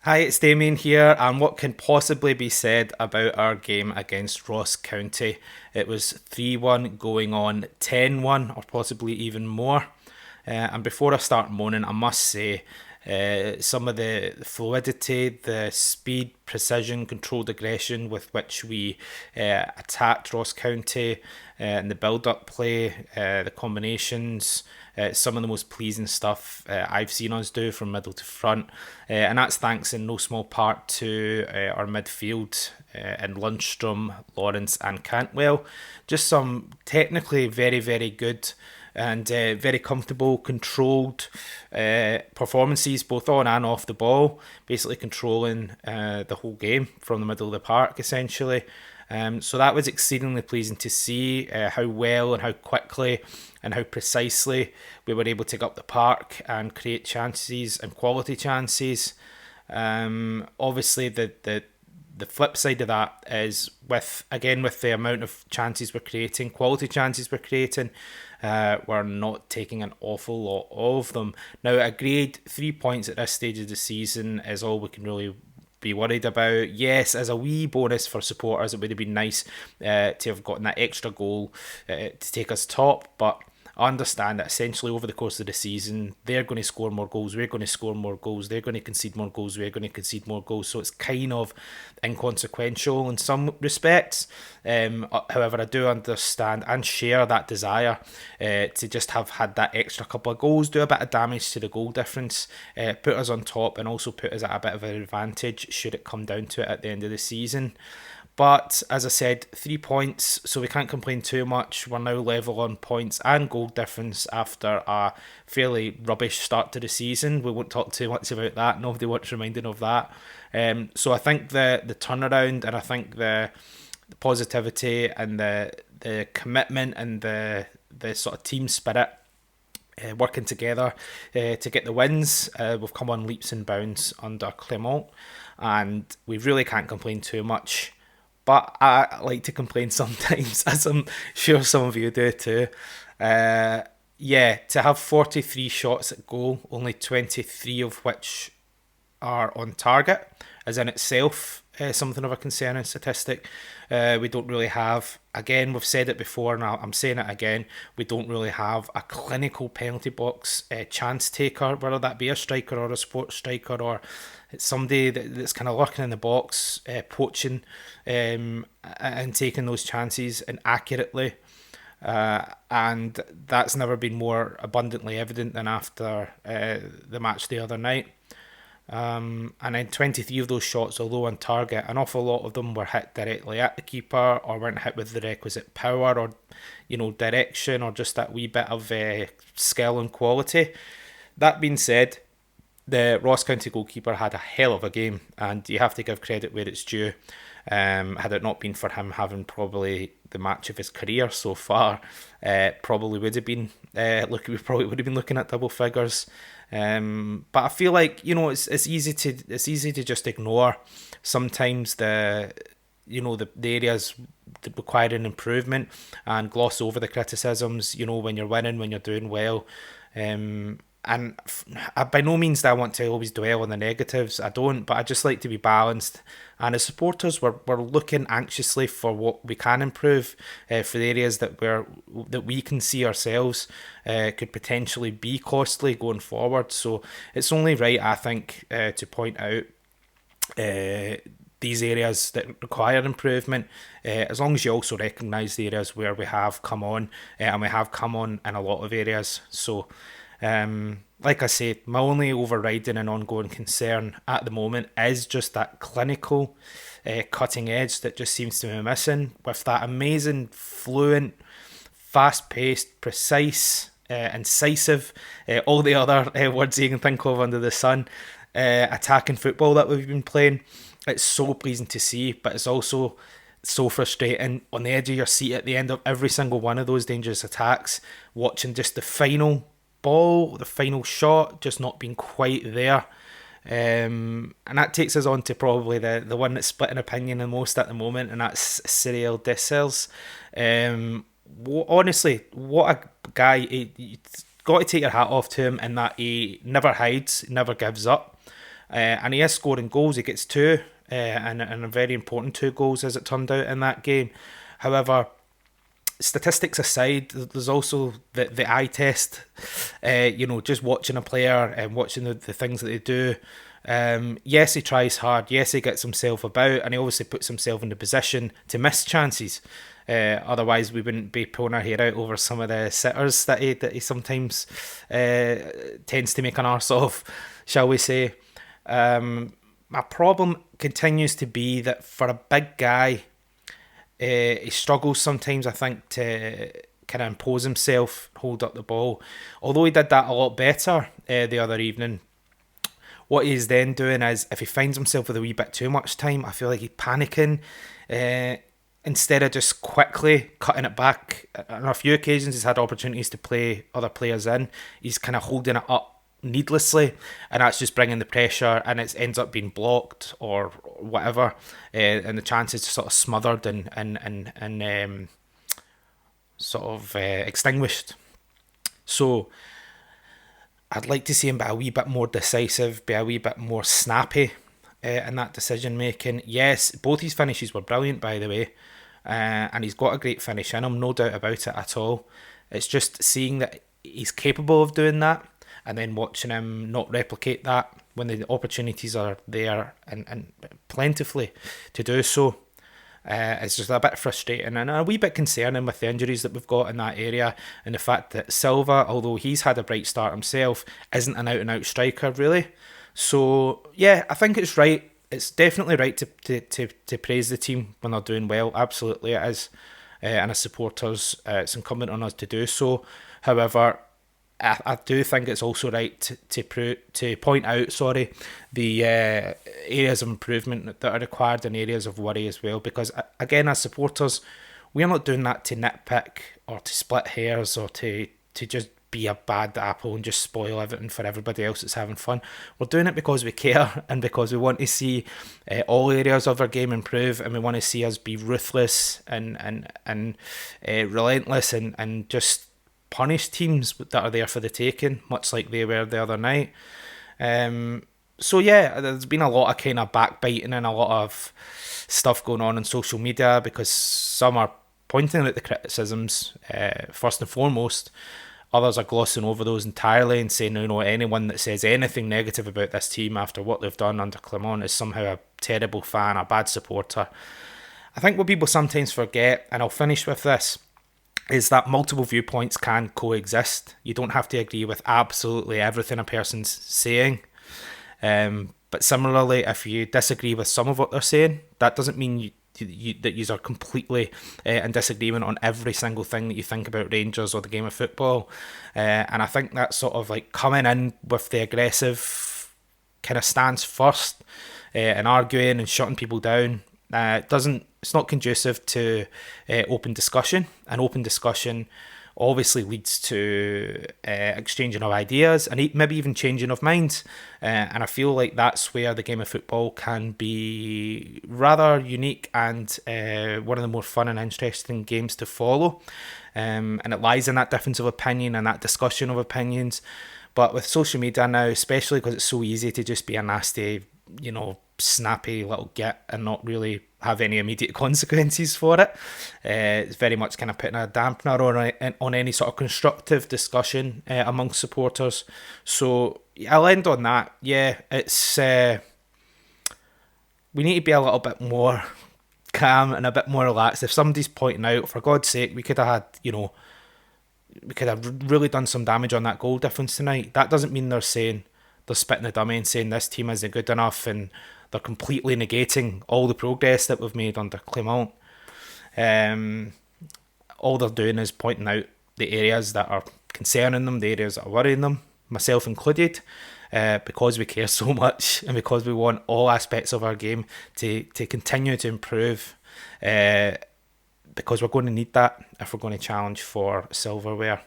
Hi, it's Damien here, and what can possibly be said about our game against Ross County? It was 3-1 going on 10-1, or possibly even more. And before I start moaning, I must say some of the fluidity, the speed, precision, controlled aggression with which we attacked Ross County and the build up play, the combinations. Some of the most pleasing stuff I've seen us do from middle to front. And that's thanks in no small part to our midfield in Lundstrom, Lawrence, and Cantwell. Just some technically very, very good and very comfortable, controlled performances both on and off the ball, basically controlling the whole game from the middle of the park, essentially. So that was exceedingly pleasing to see how well and how quickly and how precisely we were able to get up the park and create chances and quality chances. Obviously, the flip side of that is with the amount of chances we're creating, quality chances we're creating, we're not taking an awful lot of them. Now, agreed, 3 points at this stage of the season is all we can really be worried about. Yes, as a wee bonus for supporters, it would have been nice to have gotten that extra goal to take us top, but I understand that essentially over the course of the season, they're going to score more goals, we're going to score more goals, they're going to concede more goals, we're going to concede more goals. So it's kind of inconsequential in some respects. However, I do understand and share that desire to just have had that extra couple of goals, do a bit of damage to the goal difference, put us on top, and also put us at a bit of an advantage should it come down to it at the end of the season. But as I said, 3 points, so we can't complain too much. We're now level on points and goal difference after a fairly rubbish start to the season. We won't talk too much about that. Nobody wants reminding of that. So I think the turnaround, and I think the positivity and the commitment and the sort of team spirit working together to get the wins. We've come on leaps and bounds under Clement, and we really can't complain too much. But I like to complain sometimes, as I'm sure some of you do too. Yeah, to have 43 shots at goal, only 23 of which are on target, is in itself something of a concerning statistic. We don't really have, again, we've said it before and I'm saying it again, we don't really have a clinical penalty box chance taker, whether that be a striker or a sports striker or somebody that's kind of lurking in the box, poaching and taking those chances and accurately. And that's never been more abundantly evident than after the match the other night. And then 23 of those shots, although on target, an awful lot of them were hit directly at the keeper or weren't hit with the requisite power or, direction or just that wee bit of skill and quality. That being said, the Ross County goalkeeper had a hell of a game, and you have to give credit where it's due. Had it not been for him having probably the match of his career so far, probably would have been we probably would have been looking at double figures. But I feel like it's easy to just ignore sometimes the areas that require an improvement and gloss over the criticisms. When you're winning, when you're doing well. And by no means do I want to always dwell on the negatives. I don't, but I just like to be balanced. And as supporters, we're looking anxiously for what we can improve, for the areas that we can see ourselves could potentially be costly going forward. So it's only right, I think, to point out these areas that require improvement, as long as you also recognise the areas where we have come on, and we have come on in a lot of areas. So like I say, my only overriding and ongoing concern at the moment is just that clinical cutting edge that just seems to be missing, with that amazing, fluent, fast-paced, precise, incisive, all the other words you can think of under the sun, attacking football that we've been playing. It's so pleasing to see, but it's also so frustrating on the edge of your seat at the end of every single one of those dangerous attacks, watching just the final ball, the final shot, just not being quite there. And that takes us on to probably the one that's splitting opinion the most at the moment, and that's Cyril Dessers. Honestly, what a guy. You've got to take your hat off to him in that he never hides, never gives up. And he is scoring goals. He gets two, and a very important two goals as it turned out in that game. However, statistics aside, there's also the eye test. Just watching a player and watching the things that they do. Yes, he tries hard. Yes, he gets himself about, and he obviously puts himself in the position to miss chances. Otherwise, we wouldn't be pulling our hair out over some of the sitters that he sometimes tends to make an arse of, shall we say. My problem continues to be that for a big guy, he struggles sometimes, I think, to kind of impose himself, hold up the ball. Although he did that a lot better the other evening, what he's then doing is, if he finds himself with a wee bit too much time, I feel like he's panicking. Instead of just quickly cutting it back, on a few occasions he's had opportunities to play other players in. He's kind of holding it up needlessly, and that's just bringing the pressure, and it ends up being blocked or whatever, and the chances sort of smothered and extinguished. So I'd like to see him be a wee bit more decisive, be a wee bit more snappy in that decision making. Yes, both his finishes were brilliant, by the way, and he's got a great finish in him, no doubt about it at all. It's just seeing that he's capable of doing that, and then watching him not replicate that when the opportunities are there and plentifully to do so. It's just a bit frustrating and a wee bit concerning with the injuries that we've got in that area, and the fact that Silva, although he's had a bright start himself, isn't an out-and-out striker really. So yeah, I think it's right. It's definitely right to praise the team when they're doing well. Absolutely it is. And as supporters, it's incumbent on us to do so. However, I do think it's also right to point out, the areas of improvement that are required and areas of worry as well. Because again, as supporters, we're not doing that to nitpick or to split hairs or to just be a bad apple and just spoil everything for everybody else that's having fun. We're doing it because we care and because we want to see all areas of our game improve, and we want to see us be ruthless and relentless and just punish teams that are there for the taking, much like they were the other night. So yeah, there's been a lot of kind of backbiting and a lot of stuff going on social media, because some are pointing at the criticisms first and foremost. Others are glossing over those entirely and saying, anyone that says anything negative about this team after what they've done under Clement is somehow a terrible fan, a bad supporter. I think what people sometimes forget, and I'll finish with this, is that multiple viewpoints can coexist. You don't have to agree with absolutely everything a person's saying. But similarly, if you disagree with some of what they're saying, that doesn't mean that you are completely in disagreement on every single thing that you think about Rangers or the game of football. And I think that sort of like coming in with the aggressive kind of stance first and arguing and shutting people down, it's not conducive to open discussion. And open discussion obviously leads to exchanging of ideas and maybe even changing of minds. And I feel like that's where the game of football can be rather unique and one of the more fun and interesting games to follow. And it lies in that difference of opinion and that discussion of opinions. But with social media now, especially because it's so easy to just be a nasty, snappy little git and not really have any immediate consequences for it. It's very much kind of putting a dampener on any sort of constructive discussion amongst supporters. So I'll end on that. Yeah, it's we need to be a little bit more calm and a bit more relaxed. If somebody's pointing out, for God's sake, we could have had, we could have really done some damage on that goal difference tonight. That doesn't mean they're spitting the dummy and saying this team isn't good enough, and they're completely negating all the progress that we've made under Clement. All they're doing is pointing out the areas that are concerning them, the areas that are worrying them, myself included, because we care so much and because we want all aspects of our game to continue to improve, because we're going to need that if we're going to challenge for silverware.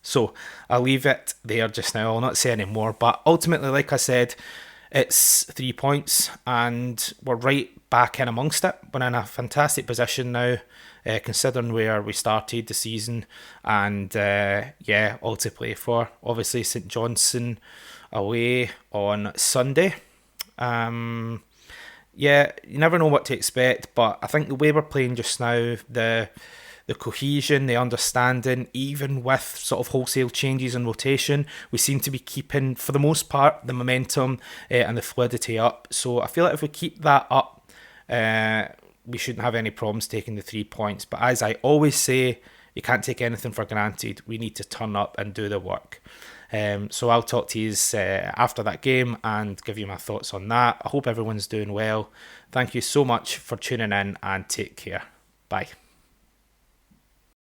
So I'll leave it there just now. I'll not say any more, but ultimately, like I said, it's 3 points and we're right back in amongst it. We're in a fantastic position now, considering where we started the season, and all to play for. Obviously, St Johnstone away on Sunday. Yeah, you never know what to expect, but I think the way we're playing just now, the cohesion, the understanding, even with sort of wholesale changes and rotation, we seem to be keeping, for the most part, the momentum and the fluidity up. So I feel like if we keep that up, we shouldn't have any problems taking the 3 points. But as I always say, you can't take anything for granted. We need to turn up and do the work. So I'll talk to you after that game and give you my thoughts on that. I hope everyone's doing well. Thank you so much for tuning in and take care. Bye.